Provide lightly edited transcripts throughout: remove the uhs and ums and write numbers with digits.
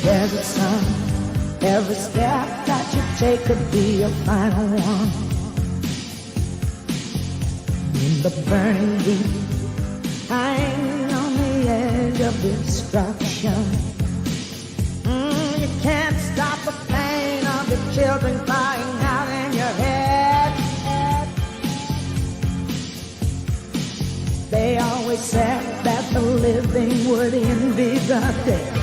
desert sun. Every step that you take could be your final one. In the burning heat, hanging on the edge of destruction. You can't stop the pain of your children crying out in your head. They always said that the living would envy the dead.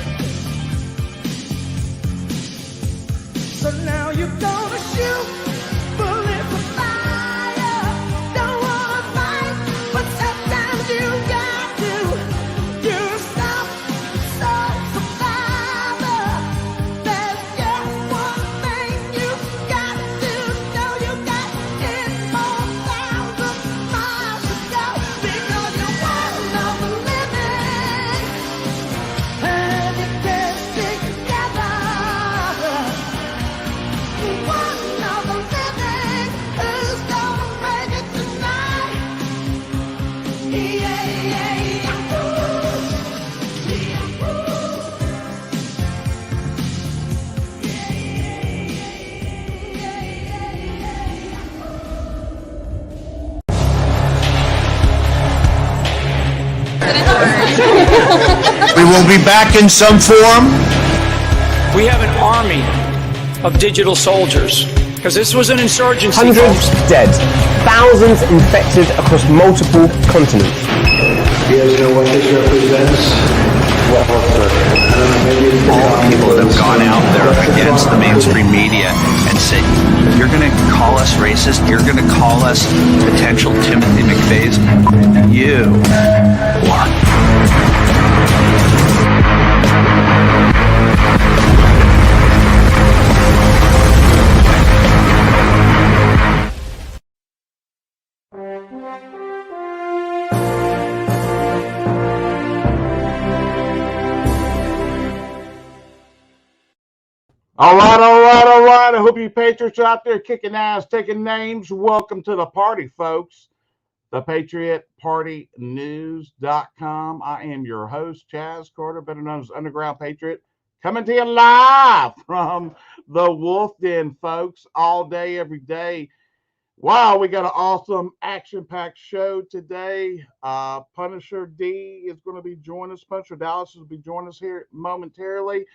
So now you're gonna shoot bullets of fire. Don't wanna fight, but sometimes you got to. You're stop, survivor. There's just one thing you got to know. You got 10 more thousand miles to go, because you're one of the living, and you can't stick together. One of the living who's gonna make it tonight. We will be back in some form. We have an army of digital soldiers, because this was an insurgency. Hundreds dead, thousands infected across multiple continents. You guys know what this represents? All the people that have gone out there against the mainstream media and said, you're going to call us racist, you're going to call us potential Timothy McVeighs. You are. All right. I hope you Patriots out there kicking ass, taking names. Welcome to the party, folks. The PatriotPartyNews.com. I am your host, Chaz Carter, better known as Underground Patriot, coming to you live from the Wolf Den, folks, all day, every day. Wow, we got an awesome action-packed show today. Punisher D is going to be joining us. Punisher Dallas will be joining us here momentarily.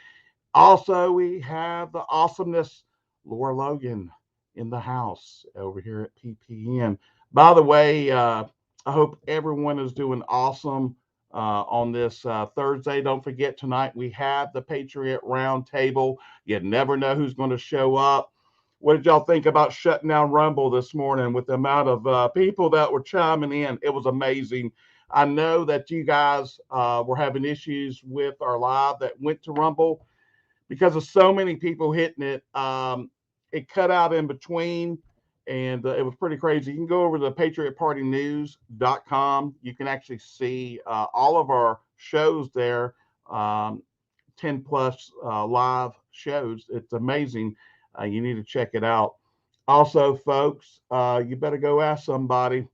Also, we have the awesomeness, Laura Logan, in the house over here at PPN. By the way, I hope everyone is doing awesome on this Thursday. Don't forget, tonight we have the Patriot Roundtable. You never know who's going to show up. What did y'all think about shutting down Rumble this morning with the amount of people that were chiming in? It was amazing. I know that you guys were having issues with our live that went to Rumble because of so many people hitting it. It cut out in between, and it was pretty crazy. You can go over to PatriotPartyNews.com. You can actually see all of our shows there, 10 plus live shows. It's amazing. You need to check it out. Also, folks, you better go ask somebody.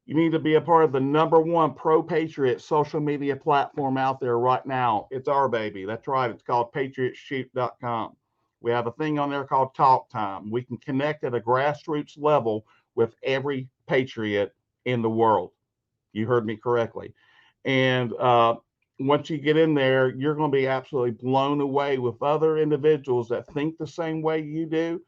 You need to be a part of the #1 pro-patriot social media platform out there right now. It's our baby. That's right. It's called PatriotShoot.com. We have a thing on there called Talk Time. We can connect at a grassroots level with every patriot in the world. You heard me correctly. And once you get in there, you're going to be absolutely blown away with other individuals that think the same way you do,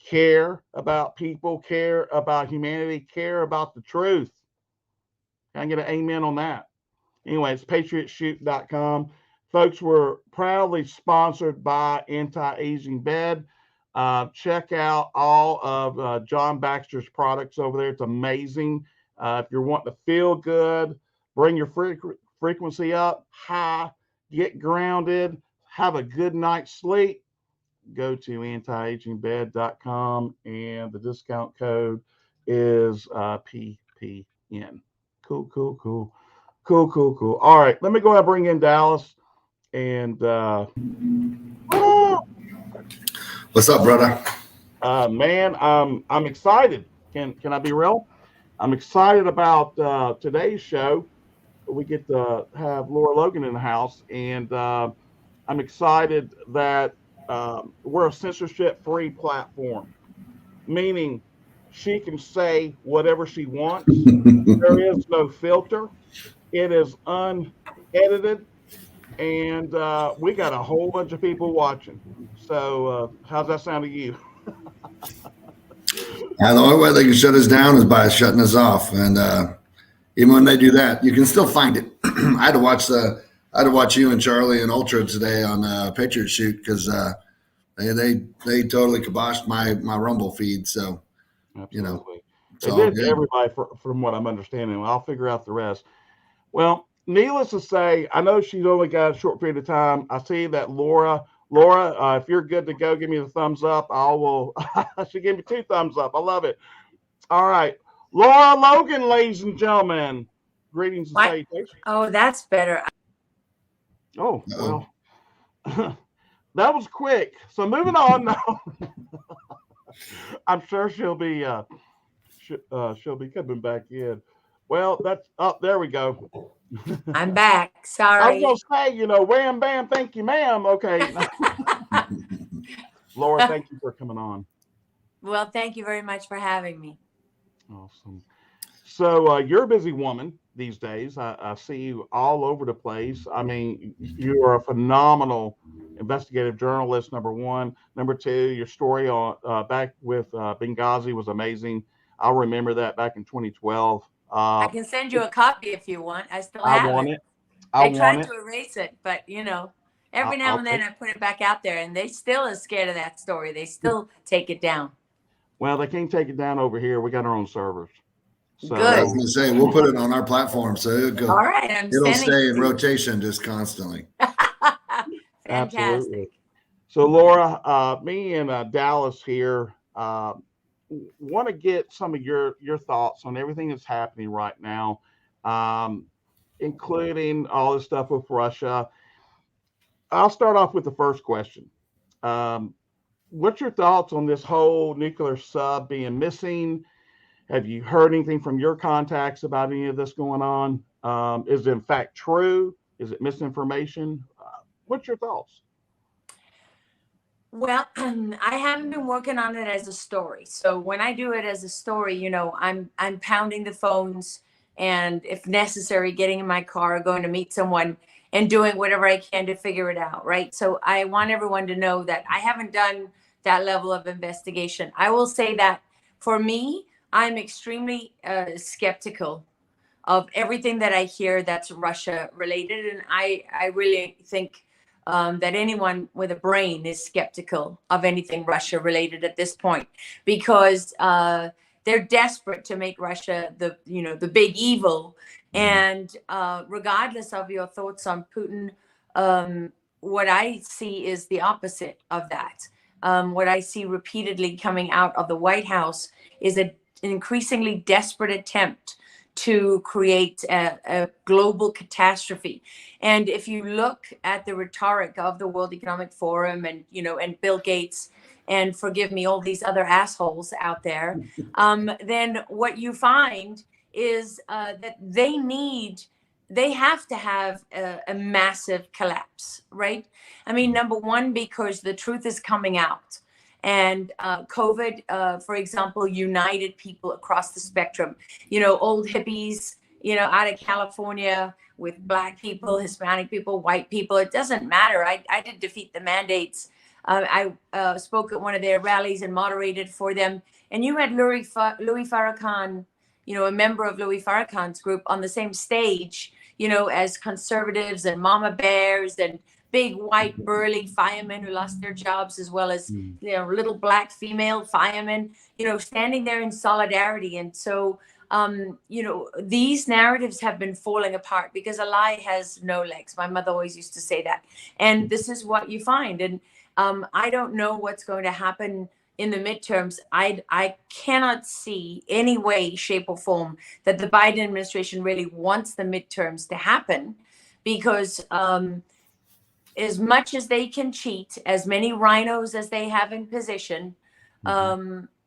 care about people, care about humanity, care about the truth. Can I get an amen on that? Anyway, it's PatriotShoot.com. Folks, we're proudly sponsored by Anti-Aging Bed. Check out all of John Baxter's products over there. It's amazing. If you're wanting to feel good, bring your frequency up high, get grounded, have a good night's sleep, go to antiagingbed.com, and the discount code is PPN. Cool. All right, let me go ahead and bring in Dallas. And what's up, brother? Man, I'm excited. Can I be real? I'm excited about today's show. We get to have Laura Logan in the house, and I'm excited that we're a censorship-free platform, meaning she can say whatever she wants. There is no filter. It is unedited, and we got a whole bunch of people watching. So, how's that sound to you? And the only way they can shut us down is by shutting us off. And even when they do that, you can still find it. I had to watch you and Charlie and Ultra today on Patriot Shoot because they totally kiboshed my Rumble feed. So Absolutely. it's They all did to good. everybody, from what I'm understanding. I'll figure out the rest. Well, needless to say, I know she's only got a short period of time. I see that Laura, if you're good to go, give me the thumbs up. I will. She gave me 2 thumbs up. I love it. All right, Laura Logan, ladies and gentlemen, greetings and What? salutations. Oh, that's better. Oh Uh-oh. well, that was quick. So moving on now. I'm sure she'll be coming back in. Well, that's up. There we go. I'm back. I was Sorry. gonna say, wham bam, thank you, ma'am. Okay, Laura, thank you for coming on. Well, thank you very much for having me. Awesome. So you're a busy woman these days. I see you all over the place. I mean, you are a phenomenal investigative journalist. Number one. Number two, your story on back with Benghazi was amazing. I'll remember that back in 2012. I can send you a copy if you want. I still I have want it. it. I They want tried it. to erase it, but every now I'll and then take. I put it back out there, and they still are scared of that story. They still take it down. Well, they can't take it down over here. We got our own servers. I was Good. going So to say we'll put it on our platform, so All right, I'm it'll sending stay it in to you. rotation just constantly. absolutely. Fantastic. So Laura, me and Dallas here want to get some of your thoughts on everything that's happening right now, um, including all this stuff with Russia. I'll start off with the first question. Um, what's your thoughts on this whole nuclear sub being missing? Have you heard anything from your contacts about any of this going on? Is it in fact true? Is it misinformation? What's your thoughts? Well, I haven't been working on it as a story. So when I do it as a story, I'm pounding the phones and if necessary, getting in my car, going to meet someone and doing whatever I can to figure it out, right? So I want everyone to know that I haven't done that level of investigation. I will say that for me, I'm extremely skeptical of everything that I hear that's Russia related. And I really think that anyone with a brain is skeptical of anything Russia related at this point because they're desperate to make Russia the big evil. And regardless of your thoughts on Putin, what I see is the opposite of that. What I see repeatedly coming out of the White House is an increasingly desperate attempt to create a global catastrophe. And if you look at the rhetoric of the World Economic Forum and Bill Gates and forgive me, all these other assholes out there, then what you find is that they have to have a massive collapse, right? I mean, number one, because the truth is coming out. And COVID, for example, united people across the spectrum. Old hippies, out of California with Black people, Hispanic people, white people. It doesn't matter. I did defeat the mandates. I spoke at one of their rallies and moderated for them. And you had Louis Farrakhan, a member of Louis Farrakhan's group on the same stage, as conservatives and mama bears and big white burly firemen who lost their jobs, as well as little Black female firemen, standing there in solidarity. And so these narratives have been falling apart because a lie has no legs. My mother always used to say that, and this is what you find. And I don't know what's going to happen in the midterms. I cannot see any way, shape, or form that the Biden administration really wants the midterms to happen, because as much as they can cheat, as many rhinos as they have in position,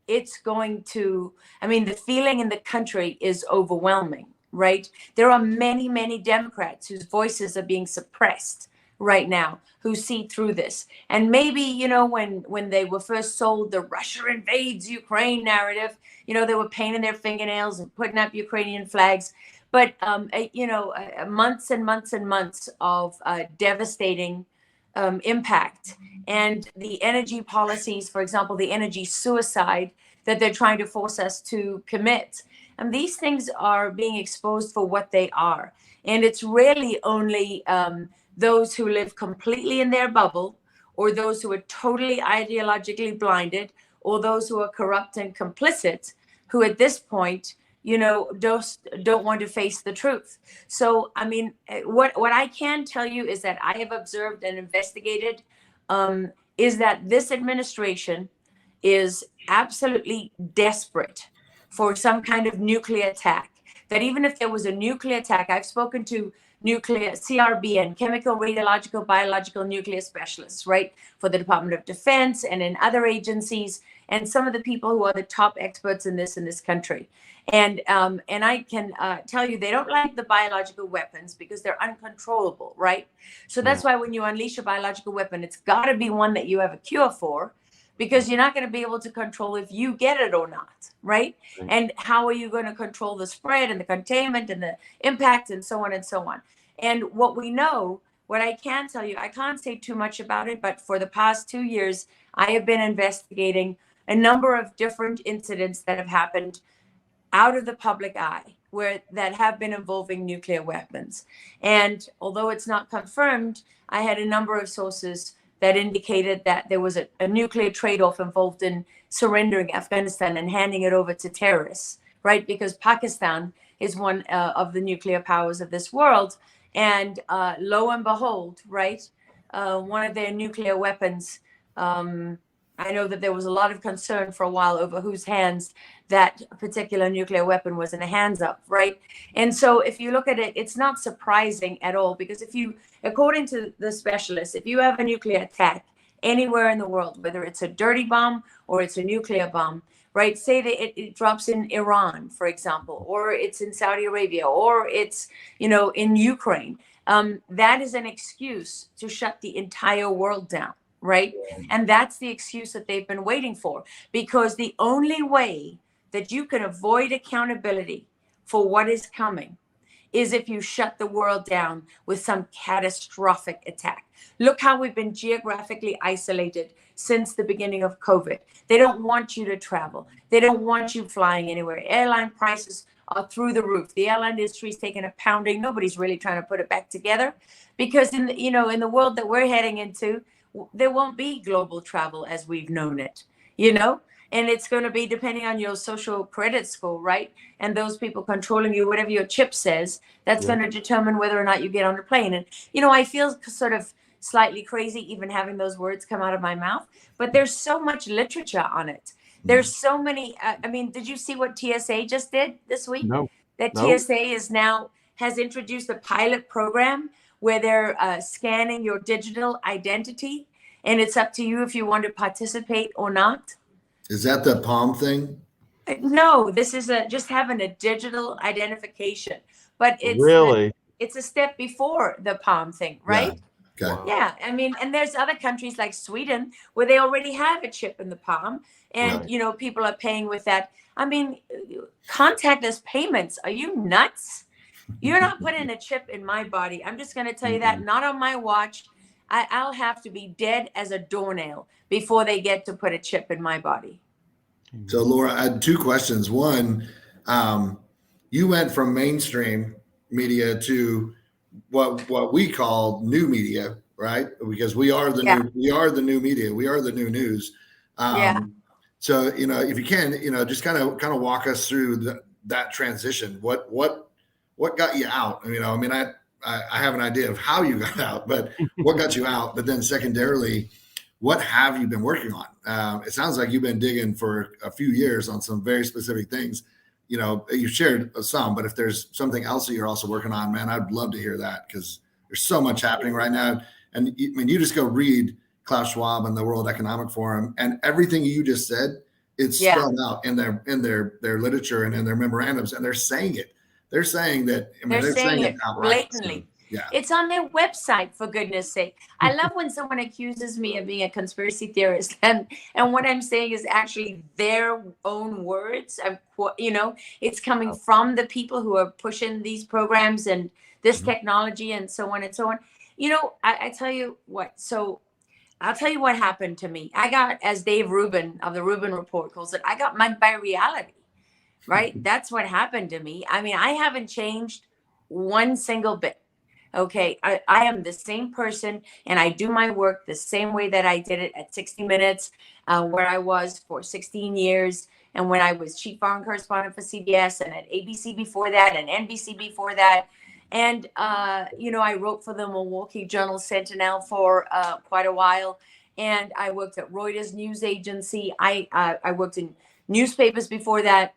it's going to, the feeling in the country is overwhelming, right? There are many, many Democrats whose voices are being suppressed right now who see through this. And maybe, you know, when they were first sold the Russia invades Ukraine narrative, you know, they were painting their fingernails and putting up Ukrainian flags. But, you know, months and months and months of devastating impact. And the energy policies, for example, the energy suicide that they're trying to force us to commit. And these things are being exposed for what they are. And it's really only those who live completely in their bubble, or those who are totally ideologically blinded, or those who are corrupt and complicit, who at this point, you know, don't want to face the truth. So, I mean, what I can tell you is that I have observed and investigated is that this administration is absolutely desperate for some kind of nuclear attack. That even if there was a nuclear attack, I've spoken to nuclear CRBN, chemical, radiological, biological, nuclear specialists, right, for the Department of Defense and in other agencies, and some of the people who are the top experts in this country. And I can tell you, they don't like the biological weapons because they're uncontrollable, right? So that's why when you unleash a biological weapon, it's got to be one that you have a cure for, because you're not going to be able to control if you get it or not, right? And how are you going to control the spread and the containment and the impact and so on and so on? And what we know, what I can tell you, I can't say too much about it, but for the past 2 years, I have been investigating a number of different incidents that have happened out of the public eye that have been involving nuclear weapons. And although it's not confirmed, I had a number of sources that indicated that there was a nuclear trade-off involved in surrendering Afghanistan and handing it over to terrorists, right? Because Pakistan is one of the nuclear powers of this world. And lo and behold, right, one of their nuclear weapons, I know that there was a lot of concern for a while over whose hands that particular nuclear weapon was in the hands of, right? And so if you look at it, it's not surprising at all, because if you, according to the specialists, if you have a nuclear attack anywhere in the world, whether it's a dirty bomb or it's a nuclear bomb, right? Say that it drops in Iran, for example, or it's in Saudi Arabia, or it's, you know, in Ukraine, that is an excuse to shut the entire world down. Right. And that's the excuse that they've been waiting for, because the only way that you can avoid accountability for what is coming is if you shut the world down with some catastrophic attack. Look how we've been geographically isolated since the beginning of COVID. They don't want you to travel. They don't want you flying anywhere. Airline prices are through the roof. The airline industry is taking a pounding. Nobody's really trying to put it back together, because in the, you know, in the world that we're heading into, there won't be global travel as we've known it, you know, and it's going to be depending on your social credit score, right? And those people controlling you, whatever your chip says, that's going to determine whether or not you get on the plane. And, you know, I feel sort of slightly crazy even having those words come out of my mouth, but there's so much literature on it. There's so many. I mean, did you see what TSA just did this week? No. That No. TSA has introduced a pilot program where they're scanning your digital identity, and it's up to you if you want to participate or not. Is that the palm thing? No, this is just having a digital identification, but it's Really? it's a step before the palm thing, right? Yeah. Okay. Yeah, I mean, and there's other countries like Sweden where they already have a chip in the palm, and Right. you know, people are paying with that. I mean, contactless payments. Are you nuts? You're not putting a chip in my body. I'm just going to tell you that. Not on my watch. I'll have to be dead as a doornail before they get to put a chip in my body. So, Laura, I had two questions. One, you went from mainstream media to what we call new media, right? Because we are the new media. We are the new news. So, you know, if you can, you know, just kind of walk us through that transition. What got you out? You know, I mean, I have an idea of how you got out, but what got you out? But then secondarily, what have you been working on? It sounds like you've been digging for a few years on some very specific things. You know, you shared some, but if there's something else that you're also working on, man, I'd love to hear that, because there's so much happening right now. And I mean, you just go read Klaus Schwab and the World Economic Forum, and everything you just said, it's spelled out in their literature and in their memorandums, and they're saying it. They're saying that. I mean, They're saying it outright. blatantly. Yeah. It's on their website, for goodness sake. I love when someone accuses me of being a conspiracy theorist, and what I'm saying is actually their own words. It's coming from the people who are pushing these programs and this technology and so on and so on. I tell you what. So I'll tell you what happened to me. I got, as Dave Rubin of the Rubin Report calls it, I got mugged by reality. Right? That's what happened to me. I mean, I haven't changed one single bit. Okay, I am the same person, and I do my work the same way that I did it at 60 Minutes, where I was for 16 years, and when I was chief foreign correspondent for CBS, and at ABC before that, and NBC before that. And, I wrote for the Milwaukee Journal Sentinel for quite a while, and I worked at Reuters News Agency. I worked in newspapers before that.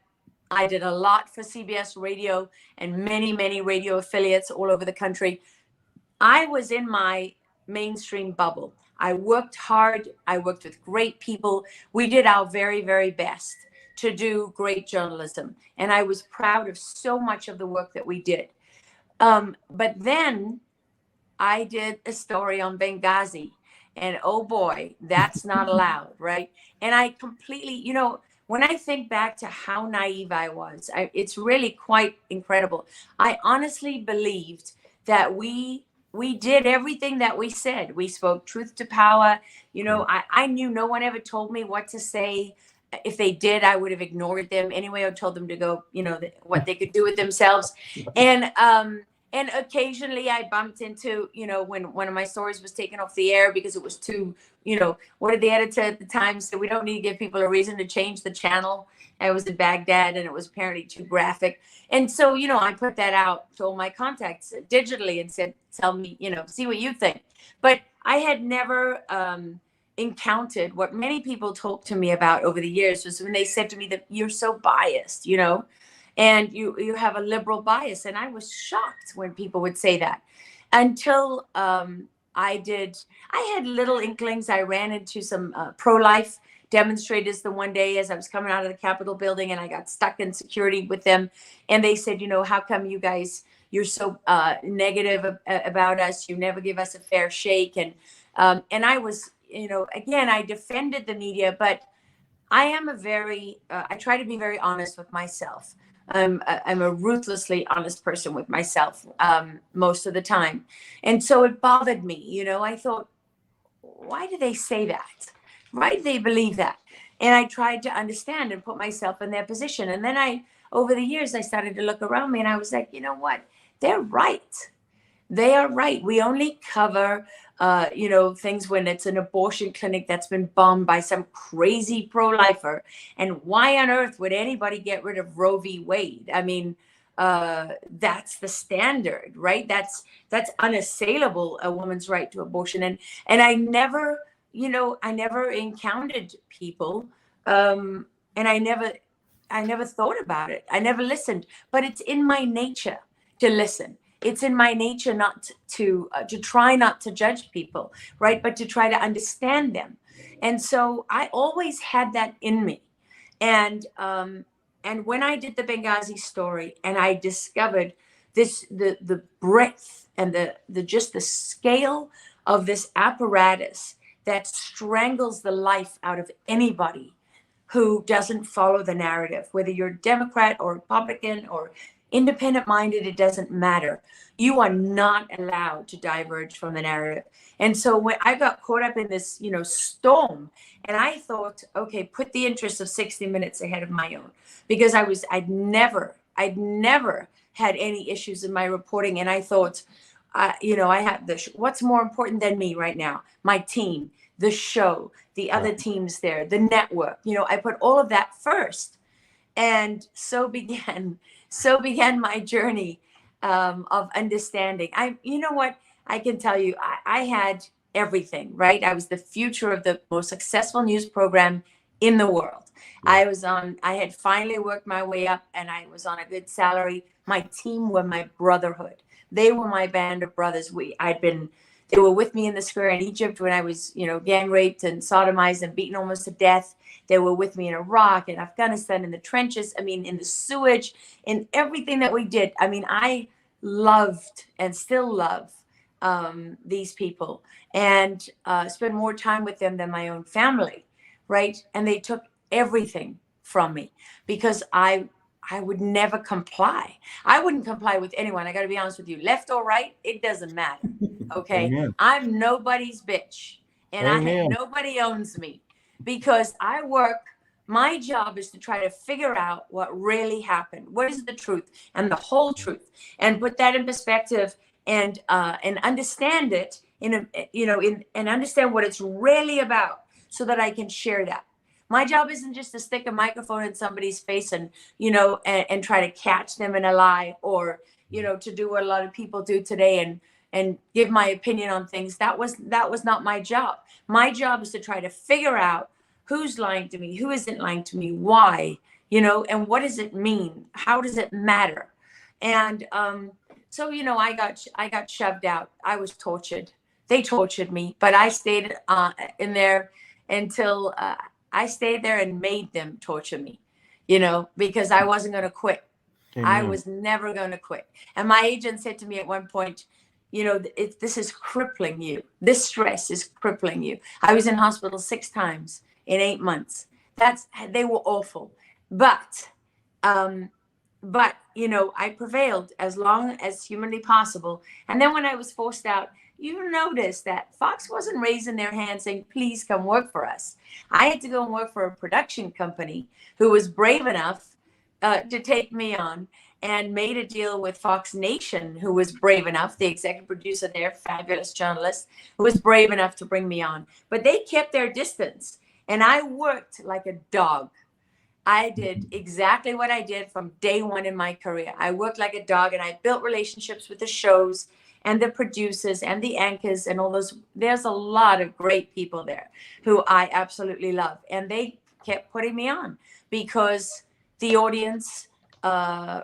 I did a lot for CBS Radio and many, many radio affiliates all over the country. I was in my mainstream bubble. I worked hard. I worked with great people. We did our very, very best to do great journalism. And I was proud of so much of the work that we did. But then I did a story on Benghazi. And oh boy, that's not allowed, right? And I completely, when I think back to how naive I was, it's really quite incredible. I honestly believed that we did everything that we said. We spoke truth to power. I knew no one ever told me what to say. If they did, I would have ignored them anyway. I told them to go, what they could do with themselves. And occasionally I bumped into, when one of my stories was taken off the air because it was too, what did the editor at the time say? We don't need to give people a reason to change the channel. I was in Baghdad and it was apparently too graphic. And so, I put that out to all my contacts digitally and said, tell me, see what you think. But I had never encountered what many people talked to me about over the years was when they said to me that you're so biased, and you have a liberal bias. And I was shocked when people would say that until I had little inklings. I ran into some pro-life demonstrators the one day as I was coming out of the Capitol building, and I got stuck in security with them. And they said, how come you guys, you're so negative about us? You never give us a fair shake. And I was, again, I defended the media, but I am I try to be very honest with myself. I'm a ruthlessly honest person with myself most of the time. And so it bothered me. I thought, why do they say that? Why do they believe that? And I tried to understand and put myself in their position. And then over the years, I started to look around me and I was like, you know what? They're right. They are right. We only cover things when it's an abortion clinic that's been bombed by some crazy pro-lifer. And why on earth would anybody get rid of Roe v. Wade? I mean, that's the standard, right? That's unassailable, a woman's right to abortion. And I never encountered people, and I never thought about it. I never listened, but it's in my nature to listen. It's in my nature not to try not to judge people, right? But to try to understand them. And so I always had that in me. And when I did the Benghazi story and I discovered the breadth and the scale of this apparatus that strangles the life out of anybody who doesn't follow the narrative, whether you're Democrat or Republican or independent minded, it doesn't matter. You are not allowed to diverge from the narrative. And so when I got caught up in this, storm, and I thought, okay, put the interests of 60 Minutes ahead of my own, because I'd never had any issues in my reporting. And I thought, I have what's more important than me right now? My team, the show, the other teams there, the network. I put all of that first. And so began my journey of understanding. I can tell you, I had everything, right? I was the future of the most successful news program in the world. Yeah. I had finally worked my way up and I was on a good salary. My team were my brotherhood. They were my band of brothers. They were with me in the square in Egypt when I was, gang raped and sodomized and beaten almost to death. They were with me in Iraq and Afghanistan, in the trenches, in the sewage, in everything that we did. loved and still love these people, and spend more time with them than my own family, right? And they took everything from me because I would never comply. I wouldn't comply with anyone. I got to be honest with you, left or right, it doesn't matter. Okay, Amen. I'm nobody's bitch, and Amen. nobody owns me because I work. My job is to try to figure out what really happened. What is the truth and the whole truth, and put that in perspective, and understand it in a, and understand what it's really about, so that I can share that. My job isn't just to stick a microphone in somebody's face and and try to catch them in a lie, or to do what a lot of people do today and give my opinion on things. That was not my job. My job is to try to figure out who's lying to me, who isn't lying to me, why, and what does it mean? How does it matter? And so I got shoved out. I was tortured. They tortured me, but I stayed in there until I stayed there and made them torture me, because I wasn't going to quit. I Amen. was never going to quit. And my agent said to me at one point, this is crippling you. This stress is crippling you. I was in hospital 6 times in 8 months. They were awful. But I prevailed as long as humanly possible. And then when I was forced out, you notice that Fox wasn't raising their hand saying, please come work for us. I had to go and work for a production company who was brave enough to take me on, and made a deal with Fox Nation, who was brave enough, the executive producer there, fabulous journalist, who was brave enough to bring me on. But they kept their distance, and I worked like a dog. I did exactly what I did from day one in my career. I worked like a dog, and I built relationships with the shows and the producers and the anchors and all those. There's a lot of great people there who I absolutely love. And they kept putting me on because the audience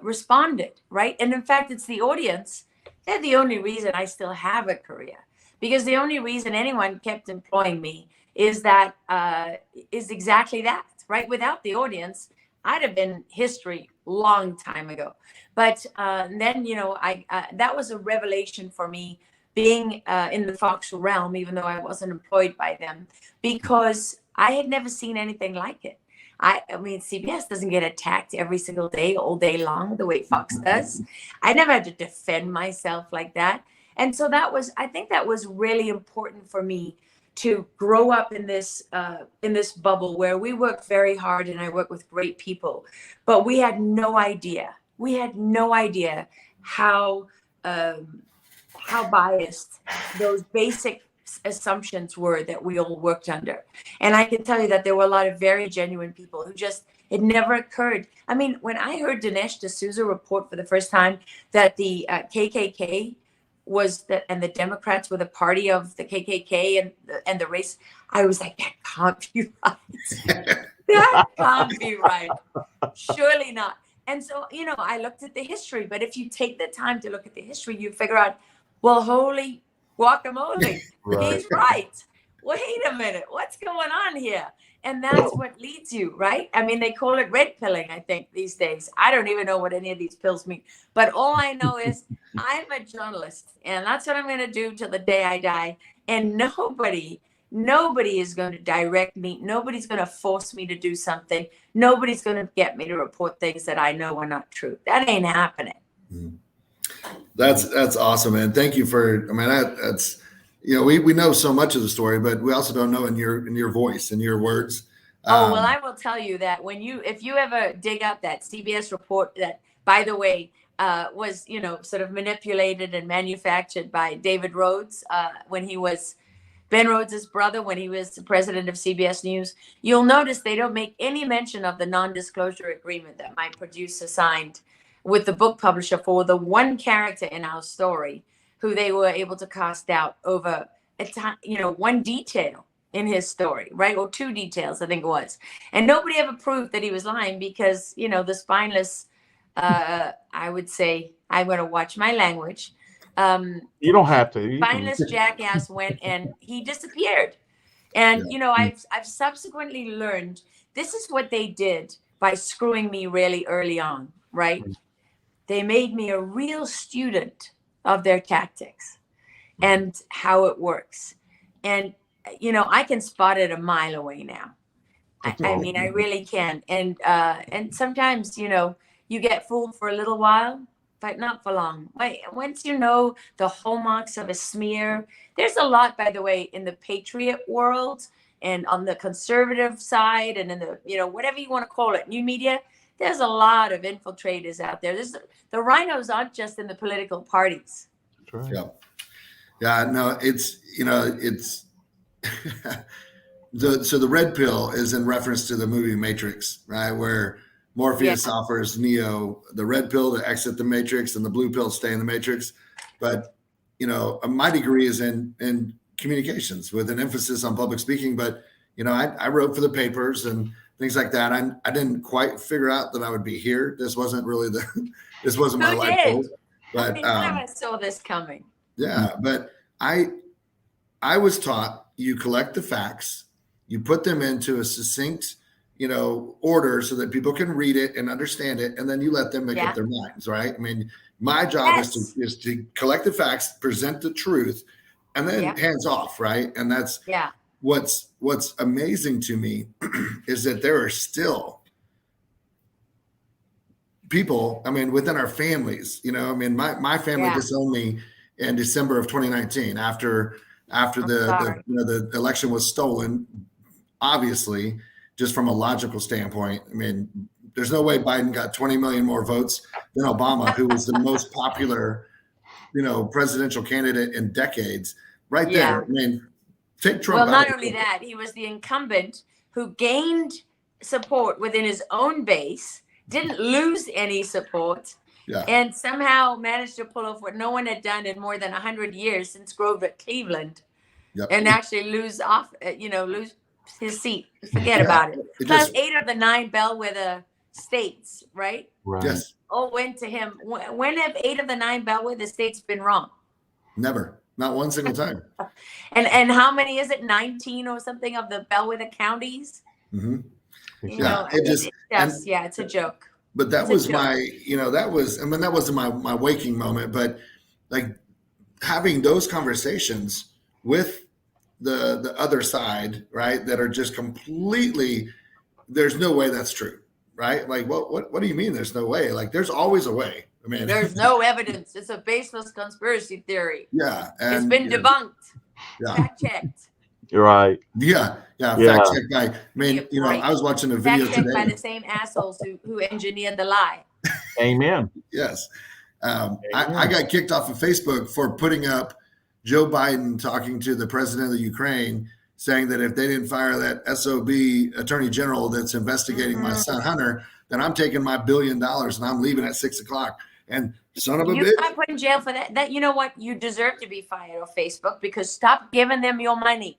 responded, right? And in fact, it's the audience. They're the only reason I still have a career, because the only reason anyone kept employing me is exactly that, right? Without the audience, I'd have been history long time ago. But then, that was a revelation for me, being in the Fox realm, even though I wasn't employed by them, because I had never seen anything like it. I mean, CBS doesn't get attacked every single day, all day long, the way Fox does. I never had to defend myself like that. And so I think that was really important for me to grow up in this bubble where we work very hard, and I work with great people, but we had no idea. We had no idea how biased those basic assumptions were that we all worked under. And I can tell you that there were a lot of very genuine people who it never occurred. I mean, when I heard Dinesh D'Souza report for the first time that the KKK and the Democrats were the party of the KKK and the race, I was like, that can't be right. That can't be right. Surely not. And so, I looked at the history, but if you take the time to look at the history, you figure out, well, holy guacamole, Right. he's right. Wait a minute, what's going on here? And that's what leads you, right? I mean, they call it red pilling, I think, these days. I don't even know what any of these pills mean. But all I know is I'm a journalist, and that's what I'm going to do till the day I die. And nobody is going to direct me. Nobody's going to force me to do something. Nobody's going to get me to report things that I know are not true. That ain't happening. That's awesome, man. Thank you for. I mean, that's we know so much of the story, but we also don't know in your voice and your words. Oh, well, I will tell you that if you ever dig up that CBS report that, by the way, was sort of manipulated and manufactured by David Rhodes when he was Ben Rhodes' brother, when he was the president of CBS News, you'll notice they don't make any mention of the non-disclosure agreement that my producer signed with the book publisher for the one character in our story who they were able to cast out over a time, one detail in his story, right? Or 2 details, I think it was. And nobody ever proved that he was lying because, the spineless, I would say, I'm going to watch my language. You don't have to. You can- Spineless jackass went and he disappeared. And, I've subsequently learned this is what they did by screwing me really early on, right? they made me a real student of their tactics and how it works. And, you know, I can spot it a mile away now. I mean, I really can. And sometimes, you know, you get fooled for a little while, but not for long. Once you know the hallmarks of a smear, there's a lot, by the way, in the patriot world and on the conservative side and in the, you know, whatever you want to call it, new media. There's a lot of infiltrators out there. The rhinos aren't just in the political parties. That's right. Yeah. Yeah, no, it's, you know, it's so the red pill is in reference to the movie Matrix, right? Where Morpheus offers Neo the red pill to exit the Matrix and the blue pill to stay in the Matrix. But, you know, my degree is in communications with an emphasis on public speaking. But, you know, I wrote for the papers and things like that. I didn't quite figure out that I would be here. This wasn't really this wasn't my life goal. But I saw this coming. Yeah, but I was taught you collect the facts, you put them into a succinct, you know, order so that people can read it and understand it, and then you let them make up their minds, right? I mean, my job is to collect the facts, present the truth, and then hands off, right? And that's what's amazing to me is that there are still people, I mean, within our families, you know, I mean, my family disowned me in December of 2019 after the you know, the election was stolen, obviously, just from a logical standpoint. I mean, there's no way Biden got 20 million more votes than Obama, who was the most popular, you know, presidential candidate in decades. Right there. I mean, take Trump. Well, not only that, he was the incumbent who gained support within his own base, didn't lose any support, and somehow managed to pull off what no one had done in more than 100 years since Grover Cleveland, and actually lose his seat. Forget about it. Plus 8 of the 9 bellwether states, right? Yes. All went to him. When have 8 of the 9 bellwether states been wrong? Never. Not one single time. And how many is it? 19 or something of the bellwether counties? Mm-hmm. You know, it's a joke. But that was my, you know, that wasn't my waking moment, but like having those conversations with the other side, right, that are just completely, there's no way that's true, right? Like, what do you mean there's no way? Like, there's always a way. I mean, there's no evidence. It's a baseless conspiracy theory. Yeah. It's been debunked. Fact checked. You're right. Yeah. Fact check guy. I mean, you know, I was watching a video today by the same assholes who engineered the lie. Amen. Yes. I got kicked off of Facebook for putting up Joe Biden talking to the president of the Ukraine, saying that if they didn't fire that SOB attorney general that's investigating my son Hunter, then I'm taking my $1 billion and I'm leaving at 6:00. And son of a bitch, you got put in jail for that. That, you know what? You deserve to be fired off Facebook because stop giving them your money.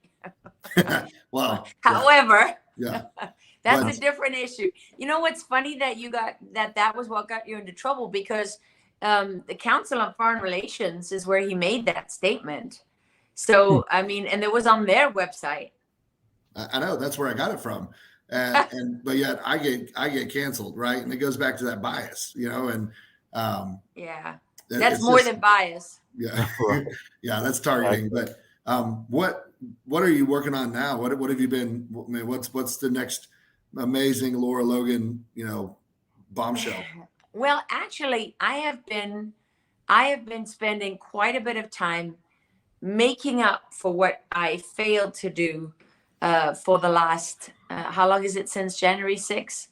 Well, however, that's But- a different issue. You know what's funny that you got that was what got you into trouble because the Council on Foreign Relations is where he made that statement. So I mean, and it was on their website. I know that's where I got it from, and but yet I get canceled, right? And it goes back to that bias, you know, and that's more than bias. Yeah, yeah, that's targeting. But what are you working on now? What have you been? I mean, what's the next amazing Laura Logan, you know, bombshell? Well, actually, I have been spending quite a bit of time making up for what I failed to do for the last how long is it since January 6th?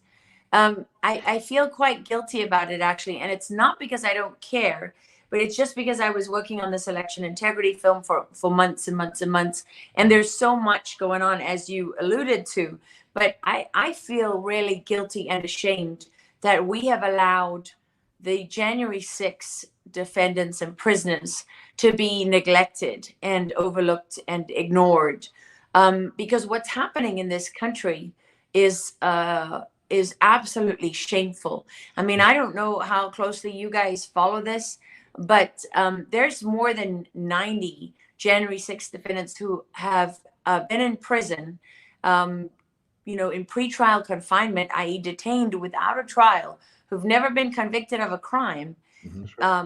I feel quite guilty about it, actually. And it's not because I don't care, but it's just because I was working on this election integrity film for months and months and months. And there's so much going on, as you alluded to. But I feel really guilty and ashamed that we have allowed the January 6th defendants and prisoners to be neglected and overlooked and ignored. Because what's happening in this country is absolutely shameful. I mean, I don't know how closely you guys follow this, but there's more than 90 January 6th defendants who have been in prison in pretrial confinement, i.e., detained without a trial, who've never been convicted of a crime,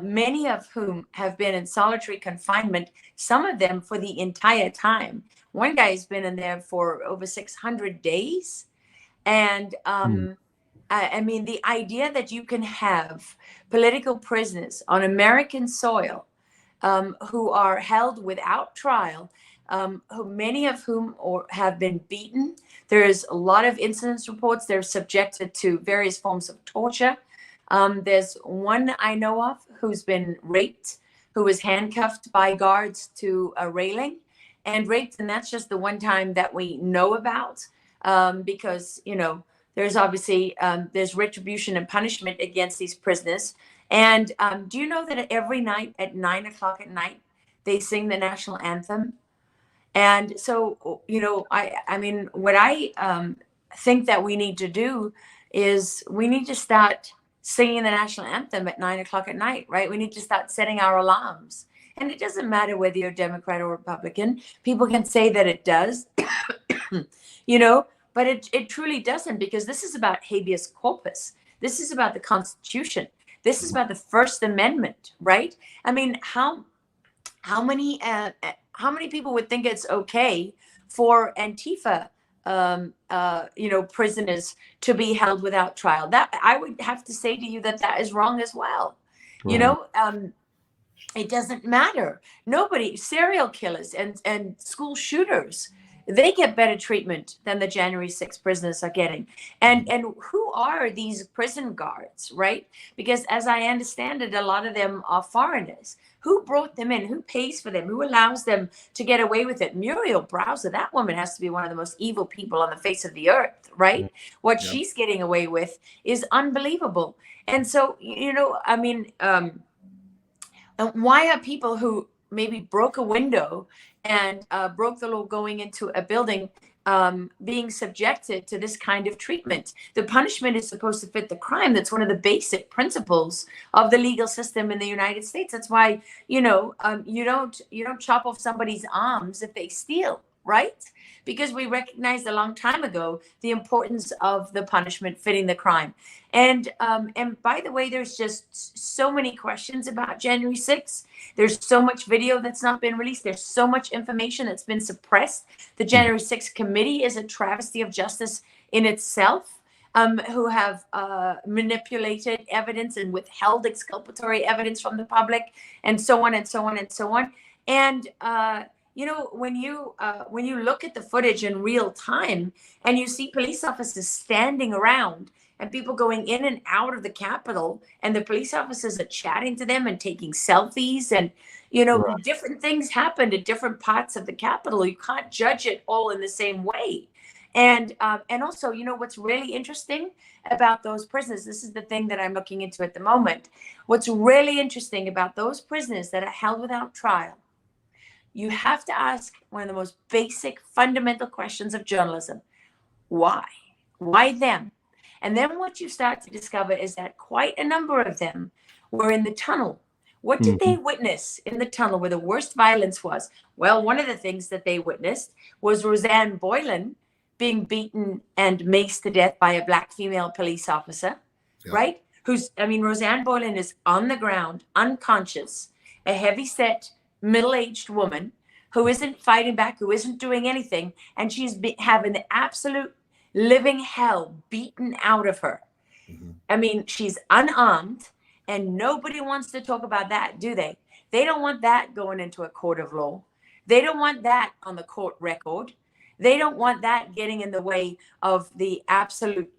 many of whom have been in solitary confinement, some of them for the entire time. One guy's been in there for over 600 days. And I mean, the idea that you can have political prisoners on American soil who are held without trial, who many of whom have been beaten. There's a lot of incident reports. They're subjected to various forms of torture. There's one I know of who's been raped, who was handcuffed by guards to a railing and raped. And that's just the one time that we know about, because, there's obviously there's retribution and punishment against these prisoners. And do you know that every night at 9 o'clock at night, they sing the national anthem? And so, I mean, what I think that we need to do is we need to start singing the national anthem at 9 o'clock at night, right? We need to start setting our alarms. And it doesn't matter whether you're Democrat or Republican. People can say that it does, but it truly doesn't, because this is about habeas corpus. This is about the Constitution. This is about the First Amendment, right? I mean, how many people would think it's okay for Antifa, prisoners to be held without trial? That I would have to say to you that is wrong as well. Right. It doesn't matter. Nobody, serial killers and school shooters, they get better treatment than the January 6th prisoners are getting. And who are these prison guards, right? Because as I understand it, a lot of them are foreigners. Who brought them in? Who pays for them? Who allows them to get away with it? Muriel Browser, that woman has to be one of the most evil people on the face of the earth, right? Yeah. What she's getting away with is unbelievable. And so, I mean, why are people who maybe broke a window and broke the law going into a building being subjected to this kind of treatment? The punishment is supposed to fit the crime. That's one of the basic principles of the legal system in the United States. That's why, you don't chop off somebody's arms if they steal, right? Because we recognized a long time ago the importance of the punishment fitting the crime. And by the way, there's just so many questions about January 6th. There's so much video that's not been released. There's so much information that's been suppressed. The January 6th committee is a travesty of justice in itself, who have manipulated evidence and withheld exculpatory evidence from the public, and so on and so on and so on. And when you look at the footage in real time and you see police officers standing around and people going in and out of the Capitol, and the police officers are chatting to them and taking selfies, and right. Different things happened at different parts of the Capitol. You can't judge it all in the same way. And also, what's really interesting about those prisoners, this is the thing that I'm looking into at the moment. What's really interesting about those prisoners that are held without trial, you have to ask one of the most basic, fundamental questions of journalism. Why? Why them? And then what you start to discover is that quite a number of them were in the tunnel. What did they witness in the tunnel where the worst violence was? Well, one of the things that they witnessed was Roseanne Boylan being beaten and maced to death by a Black female police officer, right? Roseanne Boylan is on the ground, unconscious, a heavy-set, middle-aged woman who isn't fighting back, who isn't doing anything, and she's having the absolute living hell beaten out of her. She's unarmed, and nobody wants to talk about that, do they? They don't want that going into a court of law. They don't want that on the court record. They don't want that getting in the way of the absolute,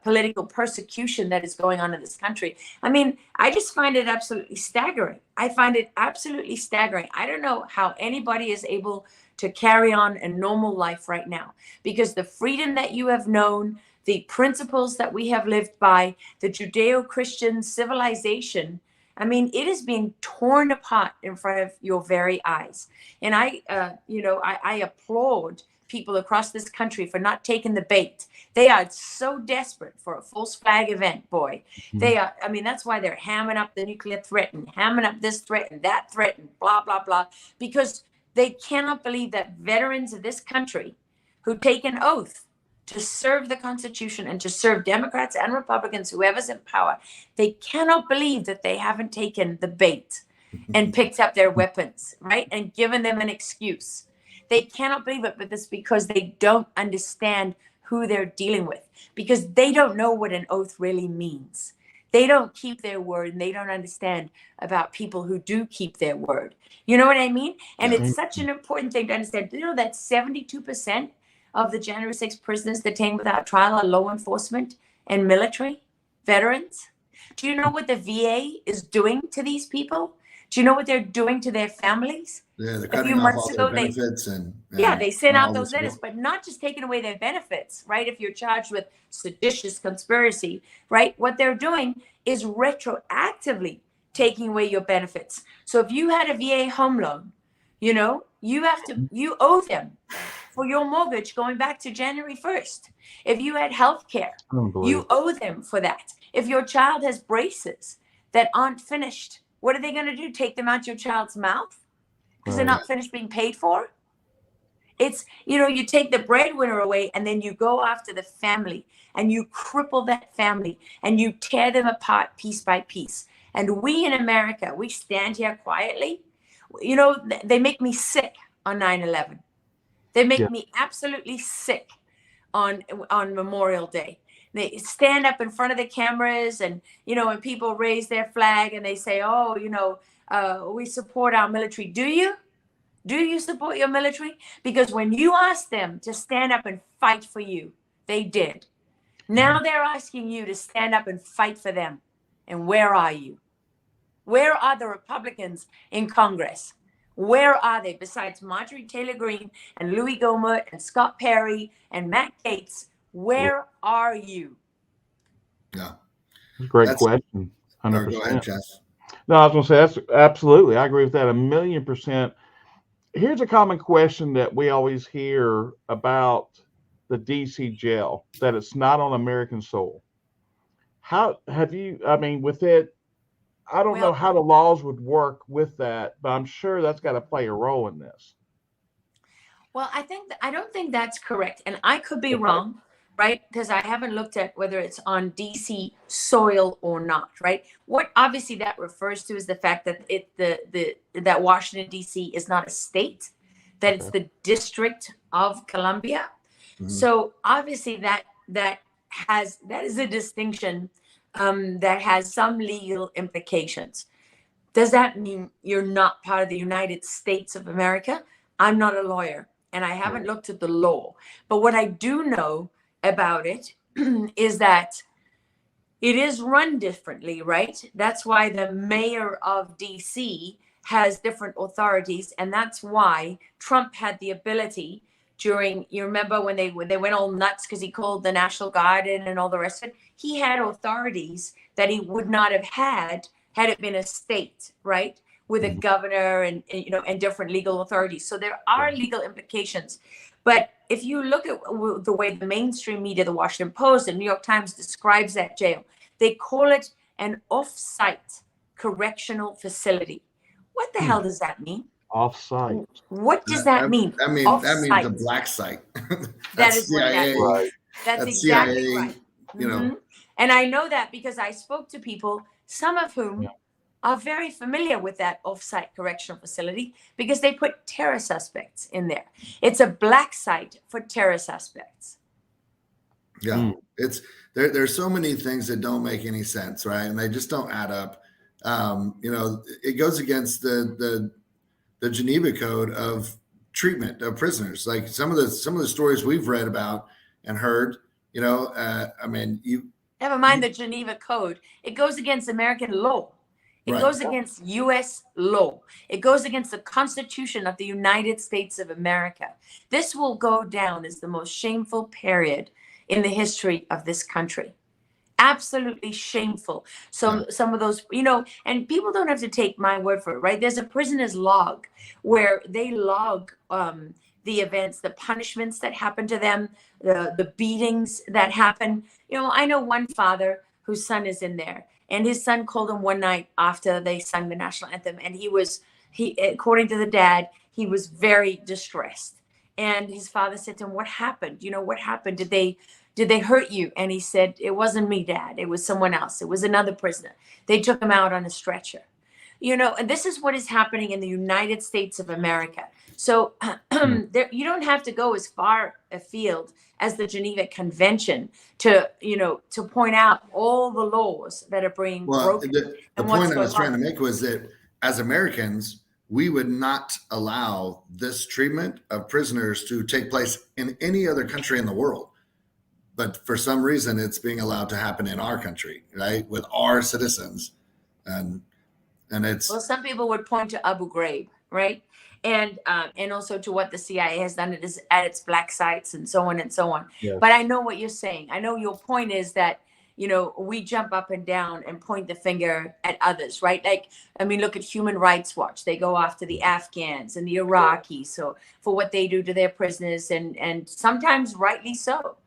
political persecution that is going on in this country. I just find it absolutely staggering. I find it absolutely staggering. I don't know how anybody is able to carry on a normal life right now, because the freedom that you have known, the principles that we have lived by, the Judeo-Christian civilization, it is being torn apart in front of your very eyes. And I applaud people across this country for not taking the bait. They are so desperate for a false flag event, boy. They are, that's why they're hamming up the nuclear threat and hamming up this threat and that threat and blah, blah, blah, because they cannot believe that veterans of this country who take an oath to serve the Constitution and to serve Democrats and Republicans, whoever's in power. They cannot believe that they haven't taken the bait and picked up their weapons, right? And given them an excuse. They cannot believe it, but it's because they don't understand who they're dealing with, because they don't know what an oath really means. They don't keep their word, and they don't understand about people who do keep their word. You know what I mean? And Yeah. it's such an important thing to understand. You know that 72% of the January 6th prisoners detained without trial are law enforcement and military veterans? Do you know what the VA is doing to these people? Do you know what they're doing to their families? Yeah, they're A cutting few off months all ago, their benefits and yeah, they sent all out those this letters, support. but not just taking away their benefits, right? If you're charged with seditious conspiracy, right? What they're doing is retroactively taking away your benefits. So if you had a VA home loan, you know, you owe them for your mortgage going back to January 1st. If you had health care, you owe them for that. If your child has braces that aren't finished, what are they going to do? Take them out your child's mouth because they're not finished being paid for? It's, you know, you take the breadwinner away and then you go after the family and you cripple that family and you tear them apart piece by piece. And we in America, we stand here quietly. You know, they make me sick on 9/11. They make me absolutely sick on Memorial Day. They stand up in front of the cameras and, you know, and people raise their flag and they say, oh, you know, we support our military. Do you? Do you support your military? Because when you asked them to stand up and fight for you, they did. Now they're asking you to stand up and fight for them. And where are you? Where are the Republicans in Congress? Where are they besides Marjorie Taylor Greene and Louis Gohmert and Scott Perry and Matt Gaetz? Where are you? Yeah. Great question. Or 100%. go ahead, Jess. No, I was going to say that's absolutely. I agree with that 1,000,000%. Here's a common question that we always hear about the DC jail, that it's not on American soil. How have you, I mean, with it, I don't know how the laws would work with that, but I'm sure that's got to play a role in this. Well, I don't think that's correct. And I could be wrong, right? Because I haven't looked at whether it's on DC soil or not, right? What obviously that refers to is the fact that that Washington DC is not a state, that it's the District of Columbia. So obviously that is a distinction that has some legal implications. Does that mean you're not part of the United States of America? I'm not a lawyer and I haven't looked at the law, but what I do know about it is that it is run differently, right? That's why the mayor of DC has different authorities, and that's why Trump had the ability during, you remember when they went all nuts because he called the National Guard in and all the rest of it. He had authorities that he would not have had it been a state, right? With a governor and you know, and different legal authorities. So there are legal implications. But if you look at the way the mainstream media, the Washington Post and New York Times describes that jail, they call it an off-site correctional facility. What the hell does that mean? Off-site. What does that mean? That means the black site. That is CIA. what that means. That's exactly CIA, right. You know. And I know that because I spoke to people, some of whom are very familiar with that off-site correctional facility because they put terror suspects in there. It's a black site for terror suspects. Yeah, it's there's so many things that don't make any sense, right? And they just don't add up. You know, it goes against the Geneva Code of treatment of prisoners. Like some of the stories we've read about and heard, you know, I mean, never mind the Geneva Code. It goes against American law. It goes against U.S. law. It goes against the Constitution of the United States of America. This will go down as the most shameful period in the history of this country. Absolutely shameful. So some of those, you know, and people don't have to take my word for it, right? There's a prisoner's log where they log the events, the punishments that happen to them, the beatings that happen. You know, I know one father whose son is in there, and his son called him one night after they sung the national anthem, and he according to the dad, he was very distressed. And his father said to him, "What happened? What happened? Did they hurt you?" And he said, "It wasn't me, Dad. It was someone else. It was another prisoner. They took him out on a stretcher." And this is what is happening in the United States of America. So you don't have to go as far afield as the Geneva Convention to point out all the laws that are being Well, broken. the and what's point I was going trying on. to make was that as Americans, we would not allow this treatment of prisoners to take place in any other country in the world. But for some reason, it's being allowed to happen in our country, right, with our citizens, and it's Well, some people would point to Abu Ghraib, right? And also to what the CIA has done at its black sites and so on and so on. Yes. But I know what you're saying. I know your point is that we jump up and down and point the finger at others, right? Like, I mean, look at Human Rights Watch. They go after the Afghans and the Iraqis so for what they do to their prisoners, and sometimes rightly so.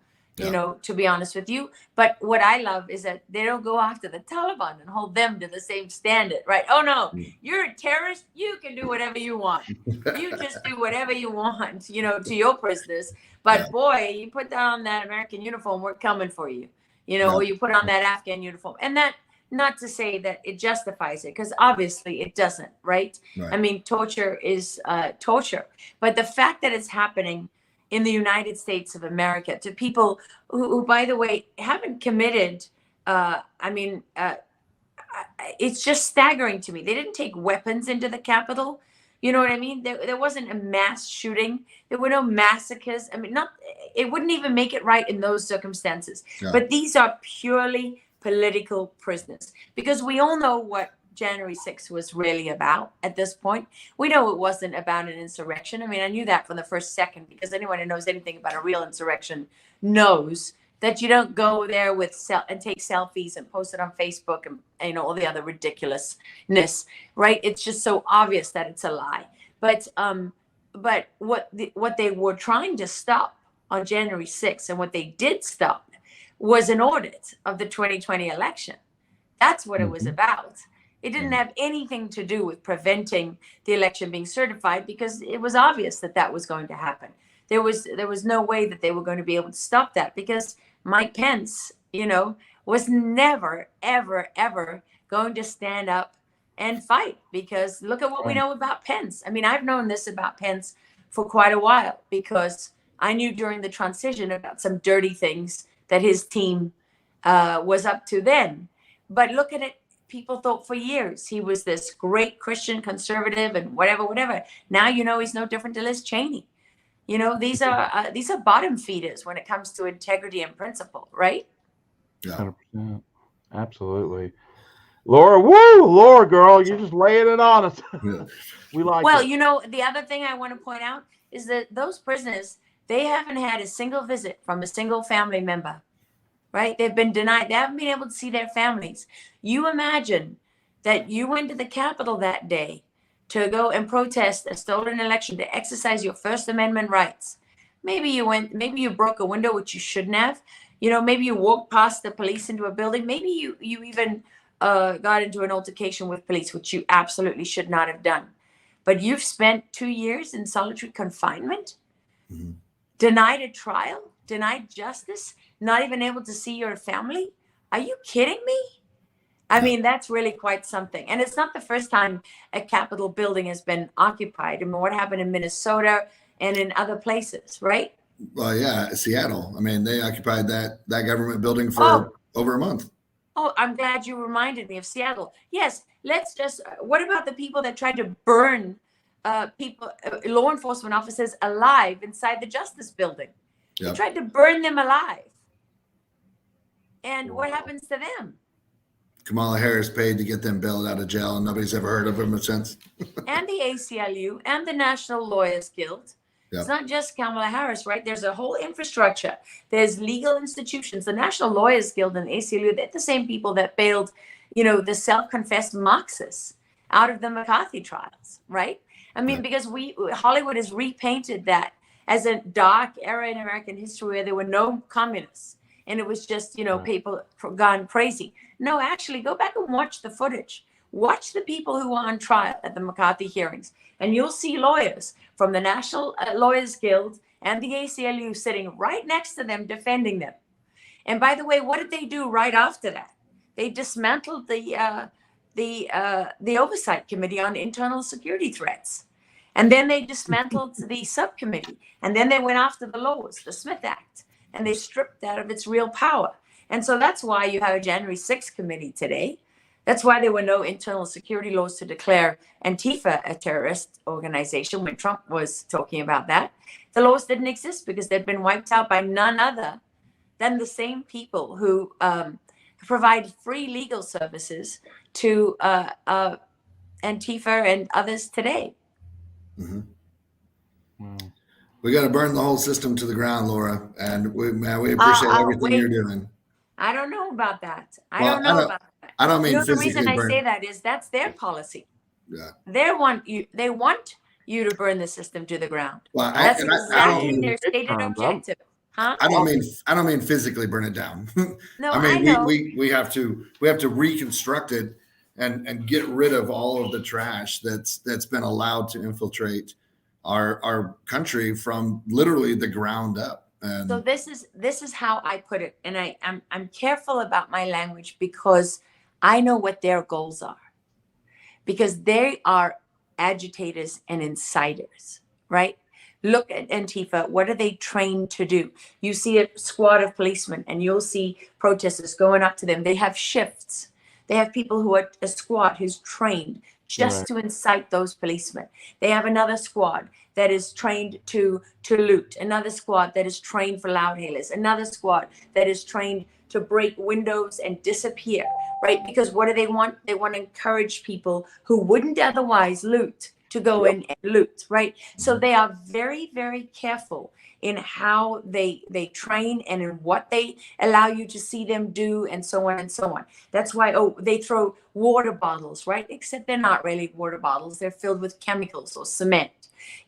To be honest with you. But what I love is that they don't go after the Taliban and hold them to the same standard, right? Oh, no, you're a terrorist. You can do whatever you want. You just do whatever you want, to your prisoners. But boy, you put on that American uniform, we're coming for you, or you put on that Afghan uniform. And that, not to say that it justifies it, because obviously it doesn't, right? I mean, torture is torture. But the fact that it's happening in the United States of America to people who by the way, haven't committed, it's just staggering to me. They didn't take weapons into the Capitol. You know what I mean? There wasn't a mass shooting. There were no massacres. I mean, it wouldn't even make it right in those circumstances. But these are purely political prisoners, because we all know what January 6th was really about at this point. We know it wasn't about an insurrection. I mean, I knew that from the first second, because anyone who knows anything about a real insurrection knows that you don't go there and take selfies and post it on Facebook and all the other ridiculousness, right? It's just so obvious that it's a lie. But what they were trying to stop on January 6th, and what they did stop, was an audit of the 2020 election. That's what it was about. It didn't have anything to do with preventing the election being certified, because it was obvious that that was going to happen. There was no way that they were going to be able to stop that, because Mike Pence, was never, ever, ever going to stand up and fight, because look at what we know about Pence. I mean, I've known this about Pence for quite a while, because I knew during the transition about some dirty things that his team was up to then. But look at it. People thought for years he was this great Christian conservative and whatever. Now he's no different to Liz Cheney. These are bottom feeders when it comes to integrity and principle, right? Yeah. 100%. Absolutely. Laura, girl, you're just laying it on us. We like Well, it. the other thing I want to point out is that those prisoners, they haven't had a single visit from a single family member. Right? They've been denied. They haven't been able to see their families. You imagine that you went to the Capitol that day to go and protest a stolen election, to exercise your First Amendment rights. Maybe you broke a window, which you shouldn't have. Maybe you walked past the police into a building. Maybe you even got into an altercation with police, which you absolutely should not have done. But you've spent 2 years in solitary confinement, denied a trial, denied justice, not even able to see your family. Are you kidding me? I mean, that's really quite something. And it's not the first time a Capitol building has been occupied. I mean, what happened in Minnesota and in other places, right? Well, yeah, Seattle. I mean, they occupied that government building for over a month. Oh, I'm glad you reminded me of Seattle. Yes, what about the people that tried to burn law enforcement officers alive inside the Justice Building? They tried to burn them alive. And what happens to them? Kamala Harris paid to get them bailed out of jail, and nobody's ever heard of them since. And the ACLU and the National Lawyers Guild. It's not just Kamala Harris, right? There's a whole infrastructure. There's legal institutions. The National Lawyers Guild and the ACLU, they're the same people that bailed, the self-confessed Marxists out of the McCarthy trials, right? I mean, because Hollywood has repainted that as a dark era in American history where there were no communists. And it was just, people gone crazy. No, actually, go back and watch the footage. Watch the people who were on trial at the McCarthy hearings, and you'll see lawyers from the National Lawyers Guild and the ACLU sitting right next to them defending them. And by the way, what did they do right after that? They dismantled the Oversight Committee on Internal Security Threats. And then they dismantled the subcommittee. And then they went after the laws, the Smith Act, and they stripped that of its real power. And so that's why you have a January 6th committee today. That's why there were no internal security laws to declare Antifa a terrorist organization when Trump was talking about that. The laws didn't exist because they'd been wiped out by none other than the same people who provide free legal services to Antifa and others today. Mm-hmm. We got to burn the whole system to the ground, Laura, and we appreciate everything you're doing. I don't know about that. I don't know about that. I don't mean the physically reason I burn. say that is that's their policy. Yeah. They want you to burn the system to the ground. Well, that's I exactly don't their stated objective. Huh? I don't mean physically burn it down. No, I mean, I know. we have to reconstruct it and get rid of all of the trash that's been allowed to infiltrate our country from literally the ground up. And so this is how I put it, and I'm careful about my language because I know what their goals are, because they are agitators and inciters, right? Look at Antifa. What are they trained to do? You see a squad of policemen and you'll see protesters going up to them. They have shifts. They have people who are a squad who's trained just to incite those policemen. They have another squad that is trained to loot, another squad that is trained for loudhailers, another squad that is trained to break windows and disappear, right? Because what do they want? They want to encourage people who wouldn't otherwise loot to go in and loot, right? So they are very, very careful in how they train and in what they allow you to see them do, and so on and so on. That's why, they throw water bottles, right? Except they're not really water bottles. They're filled with chemicals or cement,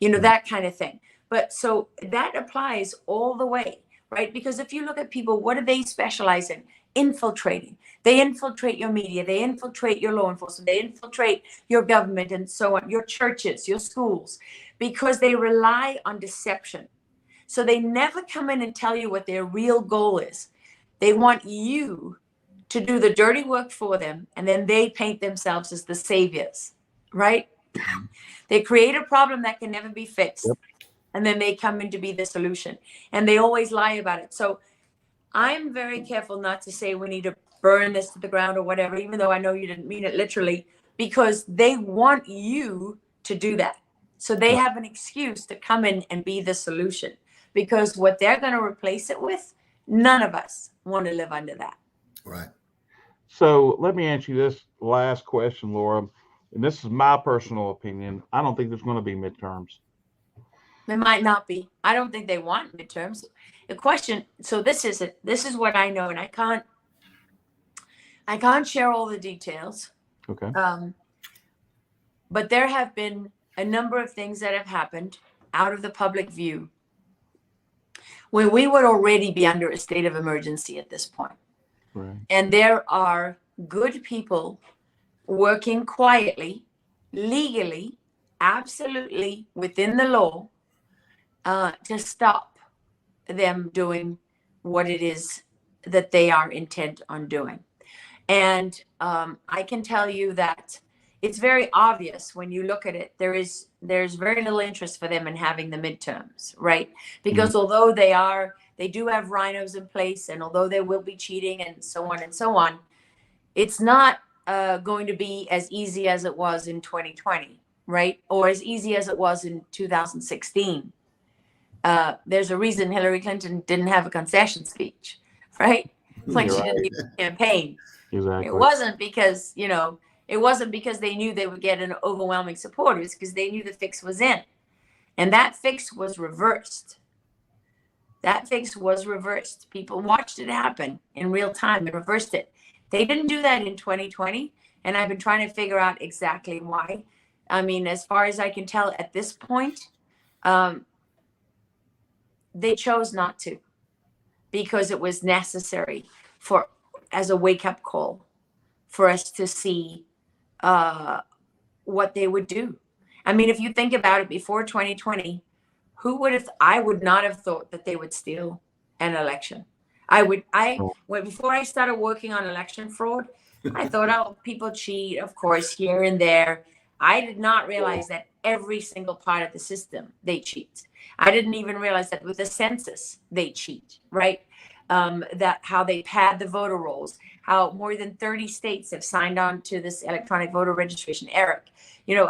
that kind of thing. But so that applies all the way, right? Because if you look at people, what do they specialize in? Infiltrating. They infiltrate your media. They infiltrate your law enforcement. They infiltrate your government and so on, your churches, your schools, because they rely on deception. So they never come in and tell you what their real goal is. They want you to do the dirty work for them, and then they paint themselves as the saviors, right? They create a problem that can never be fixed, and then they come in to be the solution, and they always lie about it. So I'm very careful not to say we need to burn this to the ground or whatever, even though I know you didn't mean it literally, because they want you to do that. So they have an excuse to come in and be the solution, because what they're going to replace it with, none of us want to live under that. right. So let me answer you this last question, Laura. And this is my personal opinion. I don't think there's going to be midterms. It might not be. I don't think they want midterms. The question, so this is what I know, and I can't share all the details. Okay. But there have been a number of things that have happened out of the public view where we would already be under a state of emergency at this point. Right. And there are good people working quietly, legally, absolutely within the law, to stop them doing what it is that they are intent on doing. And I can tell you that it's very obvious when you look at it, there's very little interest for them in having the midterms, right? Because although they do have rhinos in place, and although they will be cheating and so on, it's not going to be as easy as it was in 2020, right? Or as easy as it was in 2016. There's a reason Hillary Clinton didn't have a concession speech, right? When she did the campaign. Exactly. It wasn't because, they knew they would get an overwhelming support. It was because they knew the fix was in. And that fix was reversed. People watched it happen in real time and reversed it. They didn't do that in 2020. And I've been trying to figure out exactly why. I mean, as far as I can tell at this point, they chose not to, because it was necessary as a wake-up call for us to see what they would do. I mean, if you think about it, before 2020, I would not have thought that they would steal an election. Before I started working on election fraud, I thought, oh, people cheat, of course, here and there. I did not realize that every single part of the system, they cheat. I didn't even realize that with the census, they cheat, right? That how they pad the voter rolls, how more than 30 states have signed on to this electronic voter registration. Eric,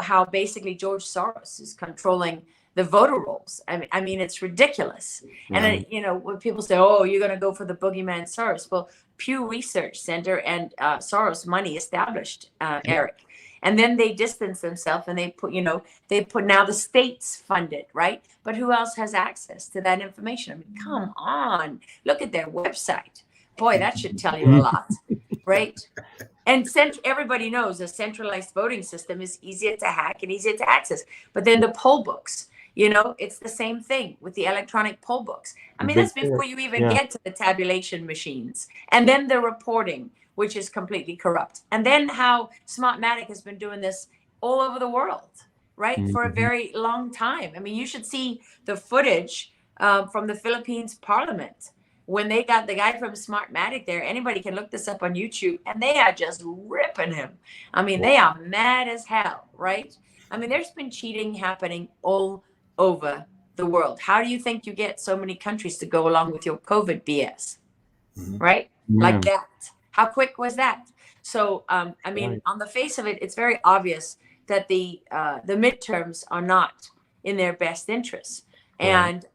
how basically George Soros is controlling the voter rolls. I mean, it's ridiculous. And when people say, "Oh, you're going to go for the boogeyman Soros," well, Pew Research Center and Soros money established, Eric, and then they distance themselves and they put now the states fund it, right? But who else has access to that information? I mean, come on, look at their website. Boy, that should tell you a lot, right? And everybody knows a centralized voting system is easier to hack and easier to access. But then the poll books, it's the same thing with the electronic poll books. I mean, that's before you even get to the tabulation machines. And then the reporting, which is completely corrupt. And then how Smartmatic has been doing this all over the world, right? For a very long time. I mean, you should see the footage from the Philippines parliament. When they got the guy from Smartmatic there, anybody can look this up on YouTube, and they are just ripping him. I mean, they are mad as hell, right? I mean, there's been cheating happening all over the world. How do you think you get so many countries to go along with your COVID BS, right? Like that. How quick was that? So, I mean, on the face of it, it's very obvious that the midterms are not in their best interests. And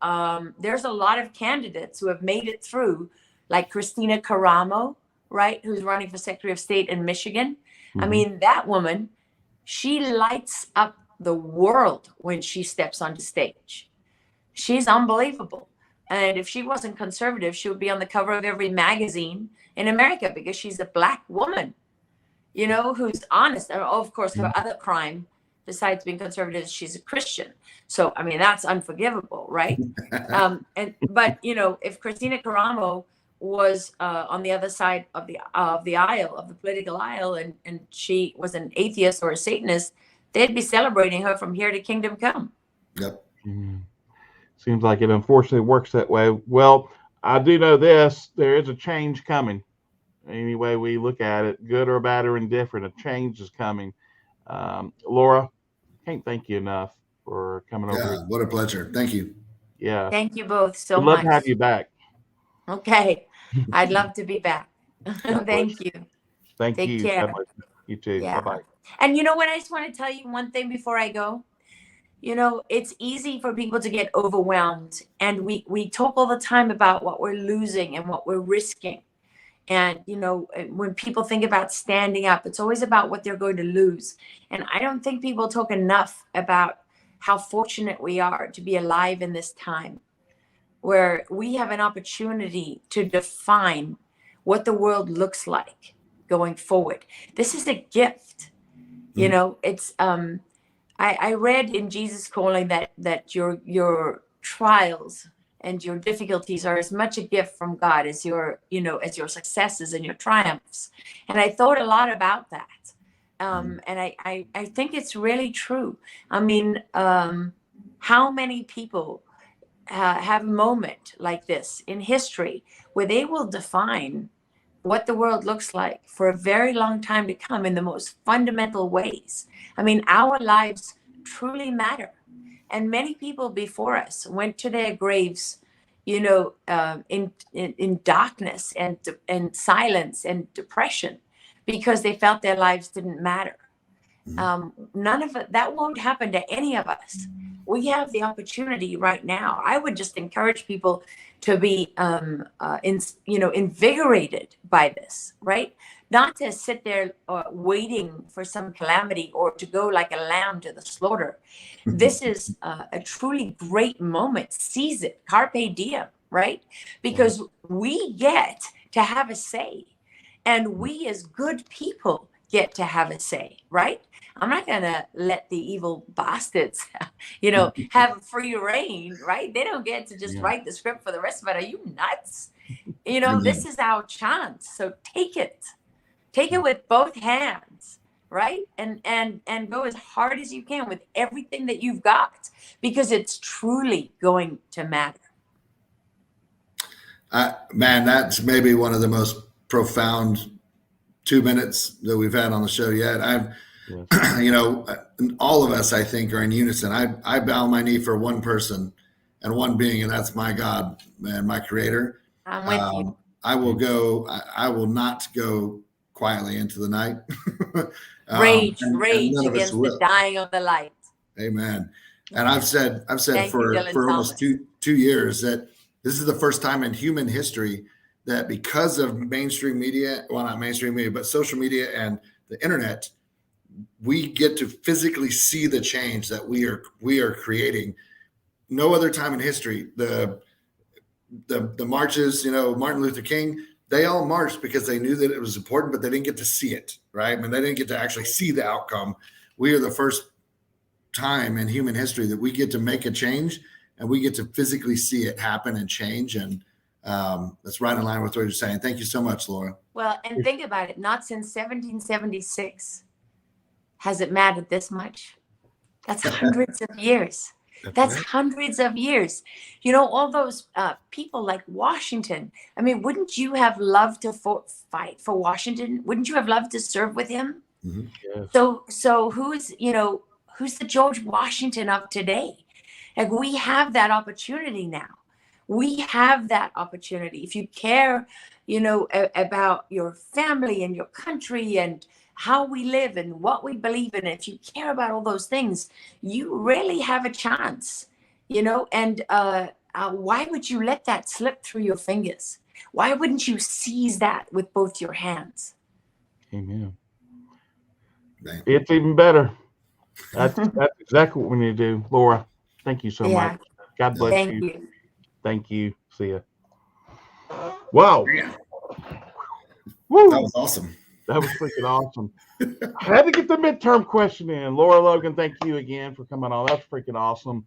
there's a lot of candidates who have made it through, like Christina Caramo, right, who's running for Secretary of State in Michigan. I mean, that woman, she lights up the world when she steps on the stage. She's unbelievable. And if she wasn't conservative, she would be on the cover of every magazine in America because she's a Black woman, who's honest. And of course, her other crime, besides being conservative, she's a Christian. So, I mean, that's unforgivable, right? But if Christina Caramo was on the other side of the aisle, of the political aisle, and she was an atheist or a Satanist, they'd be celebrating her from here to kingdom come. Yep. Seems like it unfortunately works that way. Well, I do know this: there is a change coming. Any way we look at it, good or bad or indifferent, a change is coming. Laura, can't thank you enough for coming over. Yeah, what a pleasure. Thank you. Yeah. Thank you both so We'd much. love to have you back. Okay. I'd love to be back. Thank you. Thank Take you. care. Bye-bye. You too. Yeah. Bye-bye. And you know what? I just want to tell you one thing before I go. It's easy for people to get overwhelmed. And we talk all the time about what we're losing and what we're risking. And, when people think about standing up, it's always about what they're going to lose. And I don't think people talk enough about how fortunate we are to be alive in this time where we have an opportunity to define what the world looks like going forward. This is a gift. It's I read in Jesus Calling that your trials and your difficulties are as much a gift from God as your successes and your triumphs. And I thought a lot about that. And I think it's really true. I mean, how many people have a moment like this in history where they will define what the world looks like for a very long time to come in the most fundamental ways. I mean, our lives truly matter. And many people before us went to their graves, in darkness and silence and depression because they felt their lives didn't matter. None of it, that won't happen to any of us. We have the opportunity right now. I would just encourage people to be, invigorated by this, right? Not to sit there waiting for some calamity or to go like a lamb to the slaughter. This is a truly great moment. Seize it, carpe diem, right? Because we get to have a say, and we as good people get to have a say, right? I'm not going to let the evil bastards, have free reign, right? They don't get to just write the script for the rest of it. Are you nuts? This is our chance. So take it with both hands, right? And go as hard as you can with everything that you've got, because it's truly going to matter. Man, that's maybe one of the most profound 2 minutes that we've had on the show yet. You know, all of us, I think, are in unison. I bow my knee for one person and one being, and that's my God and my Creator. I'm with you. I will not go quietly into the night. Rage none of us against the will. dying of the light. Amen. And I've said Thank you, Dylan for almost Thomas. two years that this is the first time in human history that because of mainstream media, well, not mainstream media, but social media and the internet, we get to physically see the change that we are creating. No other time in history. The marches, you know, Martin Luther King, they all marched because they knew that it was important, but they didn't get to see it, right? I mean, they didn't get to actually see the outcome. We are the first time in human history that we get to make a change and we get to physically see it happen and change. And that's right in line with what you're saying. Thank you so much, Laura. Well, and think about it, not since 1776 has it mattered this much. That's hundreds of years. That's hundreds of years. You know, all those people like Washington. I mean, wouldn't you have loved to fight for Washington? Wouldn't you have loved to serve with him? Mm-hmm. Yes. So who's the George Washington of today? Like, we have that opportunity now. We have that opportunity. If you care, you know, about your family and your country and how we live and what we believe in, if you care about all those things, you really have a chance, you know. And why would you let that slip through your fingers? Why wouldn't you seize that with both your hands? Amen. Man. It's even better. That's exactly what we need to do. Laura, thank you so much. God bless Thank you. you. Thank you. See ya. Wow. Man, Woo. that was awesome. That was freaking awesome. I had to get the midterm question in. Laura Logan, thank you again for coming on. That's freaking awesome.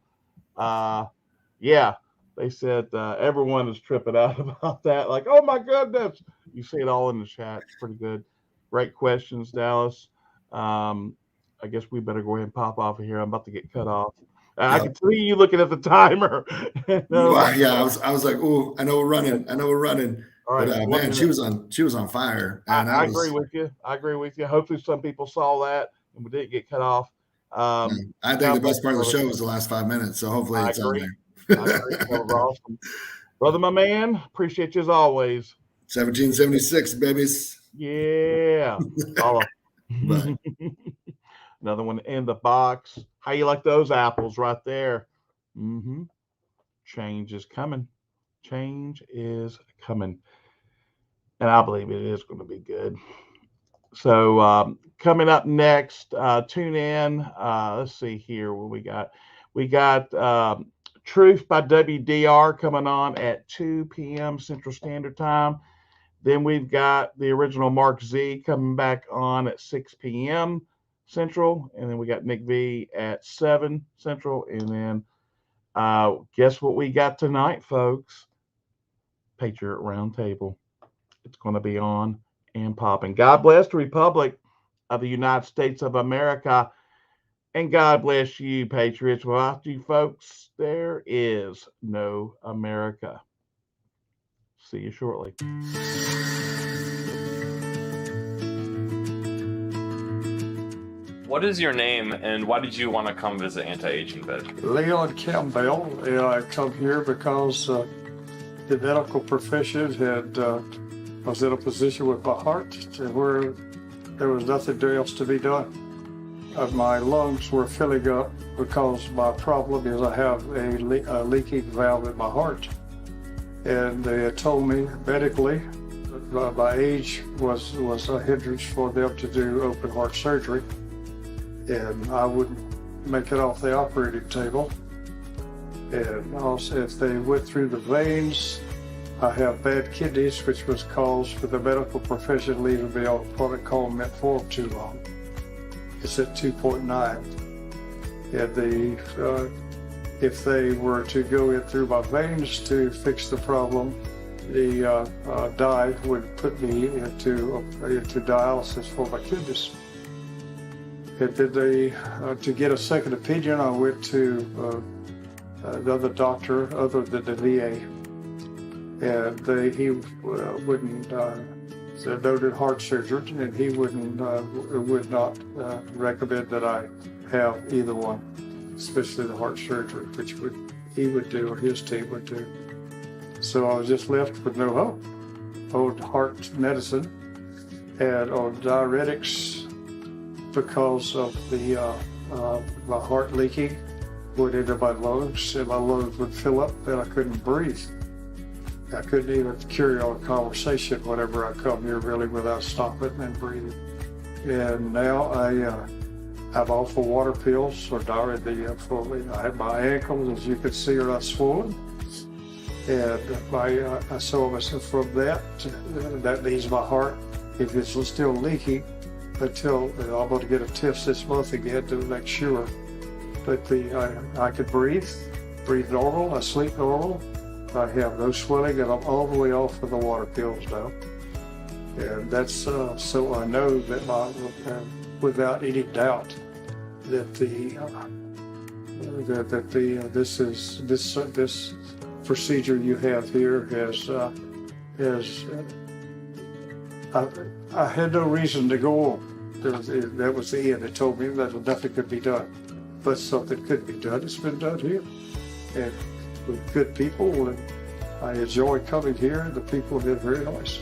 Yeah, they said everyone is tripping out about that. Like, oh my goodness. You see it all in the chat. It's pretty good. Great questions, Dallas. I guess we better go ahead and pop off of here. I'm about to get cut off. I can see you looking at the timer. Well, yeah, I was like, oh, I know we're running. All right, But man, she was on fire. And I agree with you. Hopefully some people saw that and we didn't get cut off. I think the best part of the show was the last 5 minutes. So hopefully it's on there. I agree. That was awesome. Brother, my man, appreciate you as always. 1776, babies. Yeah. Bye. Another one in the box. How you like those apples right there? Mm-hmm. Change is coming. Change is coming. And I believe it is going to be good. So coming up next, tune in. Let's see here what we got. We got Truth by WDR coming on at 2 p.m. Central Standard Time. Then we've got the original Mark Z coming back on at 6 p.m. Central. And then we got Nick V at 7 Central. And then guess what we got tonight, folks? Patriot Roundtable. It's going to be on and popping. God bless the Republic of the United States of America. And God bless you, Patriots. Without you folks, there is no America. See you shortly. What is your name and why did you want to come visit Anti-Aging Bed? Leon Campbell. I come here because the medical profession was in a position with my heart where there was nothing else to be done. My lungs were filling up because my problem is I have a leaking valve in my heart. And they had told me medically that my age was a hindrance for them to do open heart surgery. And I wouldn't make it off the operating table. And also, if they went through the veins, I have bad kidneys, which was caused for the medical profession leaving me on a product called metformin too long. It's at 2.9. And if they were to go in through my veins to fix the problem, the dye would put me into dialysis for my kidneys. And then to get a second opinion, I went to another doctor other than the VA, and he wouldn't. He's a noted heart surgeon, and he would not recommend that I have either one, especially the heart surgery, which he would do or his team would do. So I was just left with no hope on heart medicine and on diuretics because of my heart leaking went into my lungs, and my lungs would fill up and I couldn't breathe. I couldn't even carry on a conversation whenever I come here really without stopping and breathing. And now I'm off of water pills or diuretic fully. I have my ankles, as you can see, are not swollen. And I saw myself from that means my heart, if it's still leaking, until I'm going to get a test this month again to make sure. But I can breathe normal, I sleep normal. I have no swelling, and I'm all the way off of the water pills now. And that's so I know that without any doubt that this procedure you have here has I had no reason to go on. That was the end. It told me that nothing could be done, but something could be done. It's been done here, and with good people, and I enjoy coming here, and the people have been very nice.